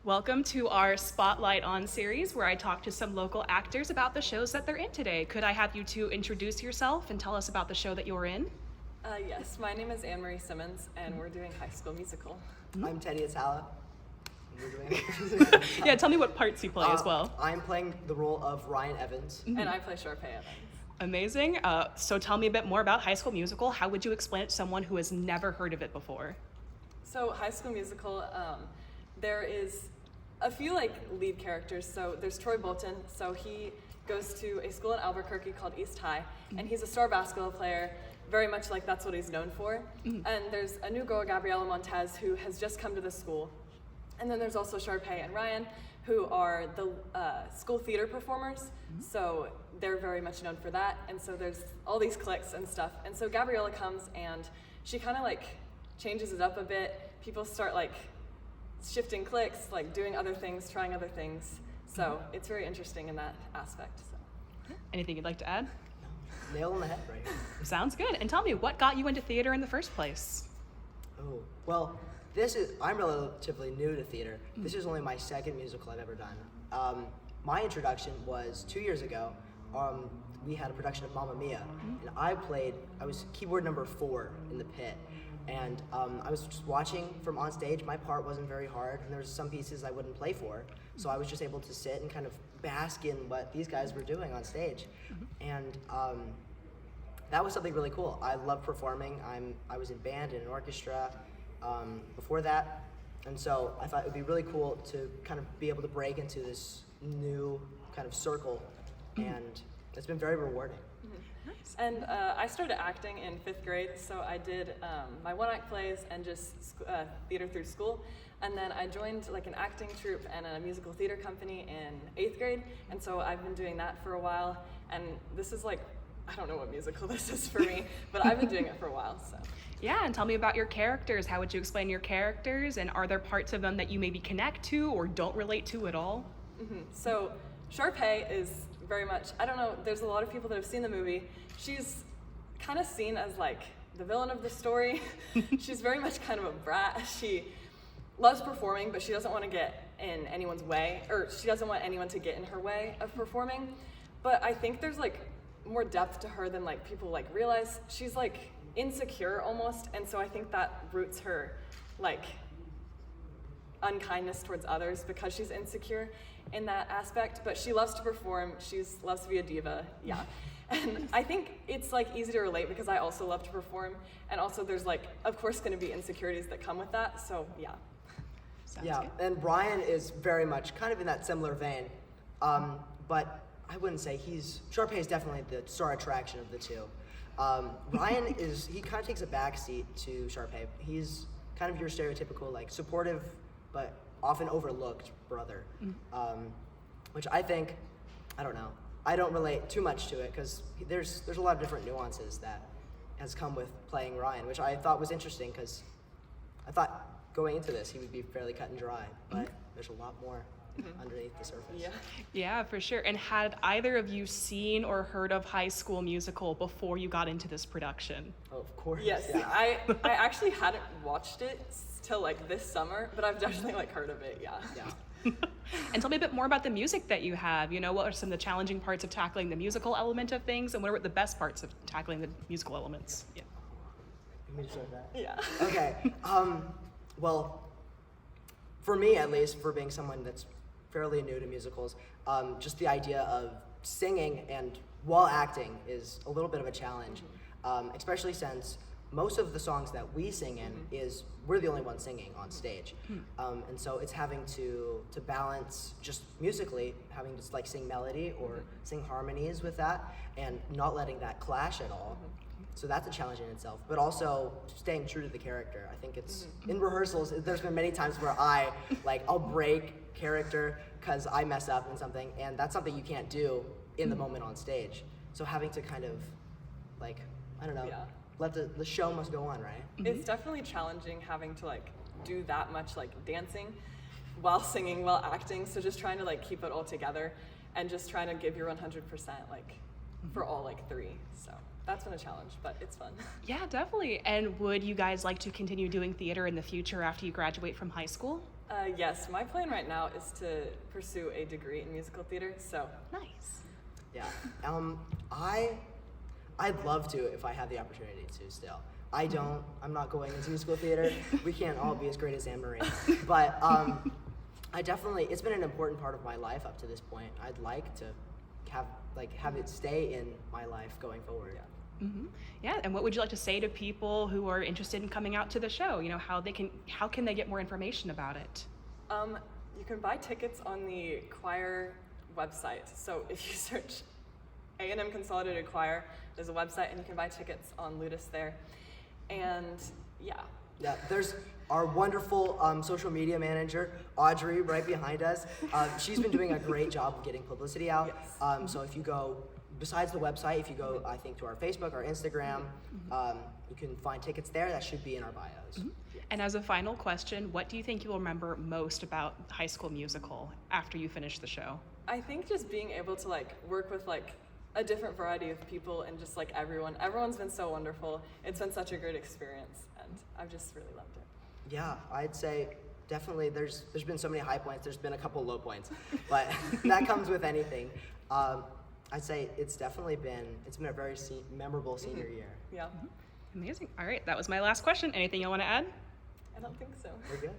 Welcome to our Spotlight On series where I talk to some local actors about the shows that they're in today. Could I have you two introduce yourself and tell us about the show that you're in? Yes, my name is Ann Marie Simmons and we're doing High School Musical. I'm Teddy Hatala. Yeah, tell me what parts you play as well. I'm playing the role of Ryan Evans. And I play Sharpay Evans. Amazing. So tell me a bit more about High School Musical. How would you explain it to someone who has never heard of it before? So High School Musical, there is a few lead characters. So there's Troy Bolton. So he goes to a school in Albuquerque called East High, and he's a star basketball player. Very much like that's what he's known for. And there's a new girl, Gabriela Montez, who has just come to the school. And then there's also Sharpay and Ryan, who are the school theater performers. So they're very much known for that. And so there's all these cliques and stuff. And so Gabriela comes and she kind of changes it up a bit. People start shifting cliques, doing other things, trying other things. So it's very interesting in that aspect. So. Anything you'd like to add? Nail on the head right here. Sounds good. And tell me, what got you into theater in the first place? Oh, well, I'm relatively new to theater. This is only my second musical I've ever done. My introduction was 2 years ago. We had a production of Mamma Mia, and I was keyboard number 4 in the pit. And I was just watching from on stage. My part wasn't very hard, and there was some pieces I wouldn't play for. So I was just able to sit and kind of bask in what these guys were doing on stage. And that was something really cool. I love performing. I was in band and an orchestra before that. And so I thought it would be really cool to kind of be able to break into this new kind of circle. And it's been very rewarding. Nice. And I started acting in 5th grade, so I did my one-act plays and just theater through school. And then I joined an acting troupe and a musical theater company in 8th grade, and so I've been doing that for a while. And this is I don't know what musical this is for me, but I've been doing it for a while, so. Yeah, and tell me about your characters. How would you explain your characters, and are there parts of them that you maybe connect to or don't relate to at all? So Sharpay is very much, I don't know, there's a lot of people that have seen the movie. She's kind of seen as the villain of the story. She's very much kind of a brat. She loves performing, but she doesn't want to get in anyone's way, or she doesn't want anyone to get in her way of performing. But I think there's more depth to her than people realize. She's insecure almost, and so I think that roots her unkindness towards others because she's insecure in that aspect. But she loves to perform. She loves to be a diva. Yeah. And I think it's easy to relate because I also love to perform, and also there's of course going to be insecurities that come with that. So yeah. Sounds Yeah, good. and Brian is very much kind of in that similar vein. But I wouldn't say Sharpay is definitely the star attraction of the two. Ryan he kind of takes a back seat to Sharpay. He's kind of your stereotypical supportive but often overlooked brother, which I think, I don't know, I don't relate too much to it because there's a lot of different nuances that has come with playing Ryan, which I thought was interesting because I thought going into this he would be fairly cut and dry, but there's a lot more underneath the surface. Yeah. Yeah, for sure. And had either of you seen or heard of High School Musical before you got into this production? Oh, of course. Yes, Yeah. I actually hadn't watched it till this summer, but I've definitely heard of it. Yeah. Yeah. And tell me a bit more about the music that you have. What are some of the challenging parts of tackling the musical element of things, and what are the best parts of tackling the musical elements? Yeah. You want me to start that? Yeah. Okay. Well, for me at least, for being someone that's fairly new to musicals, just the idea of singing and while acting is a little bit of a challenge, especially since most of the songs that we sing in we're the only ones singing on stage. And so it's having to balance just musically, having to sing melody or sing harmonies with that and not letting that clash at all. So that's a challenge in itself, but also staying true to the character. I think it's, in rehearsals, there's been many times where I'll break character because I mess up in something, and that's something you can't do in the moment on stage. So having to kind of, I don't know, let the show must go on, right? It's definitely challenging having to do that much dancing while singing, while acting. So just trying to keep it all together and just trying to give your 100% for all 3. So that's been a challenge, but it's fun. Yeah, definitely. And would you guys like to continue doing theater in the future after you graduate from high school? Yes, my plan right now is to pursue a degree in musical theater, so. Nice. Yeah. I'd love to if I had the opportunity to still. I don't. I'm not going into musical theater. We can't all be as great as Ann Marie. But I definitely, it's been an important part of my life up to this point. I'd like to have it stay in my life going forward. Yeah, and what would you like to say to people who are interested in coming out to the show? You know, how can they get more information about it? You can buy tickets on the choir website. So if you search A&M Consolidated Choir, there's a website and you can buy tickets on Ludus there. And yeah. Yeah, there's our wonderful social media manager, Audrey, right behind us. She's been doing a great job of getting publicity out. Yes. So if you go, besides the website, if you go, I think, to our Facebook, our Instagram, you can find tickets there. That should be in our bios. And as a final question, what do you think you'll remember most about High School Musical after you finish the show? I think just being able to work with a different variety of people and just everyone's been so wonderful. It's been such a great experience and I've just really loved it. Yeah, I'd say definitely there's been so many high points, there's been a couple low points, but that comes with anything. I'd say it's been a very memorable senior year. Yeah. Amazing. All right, that was my last question. Anything you want to add? I don't think so. We're good.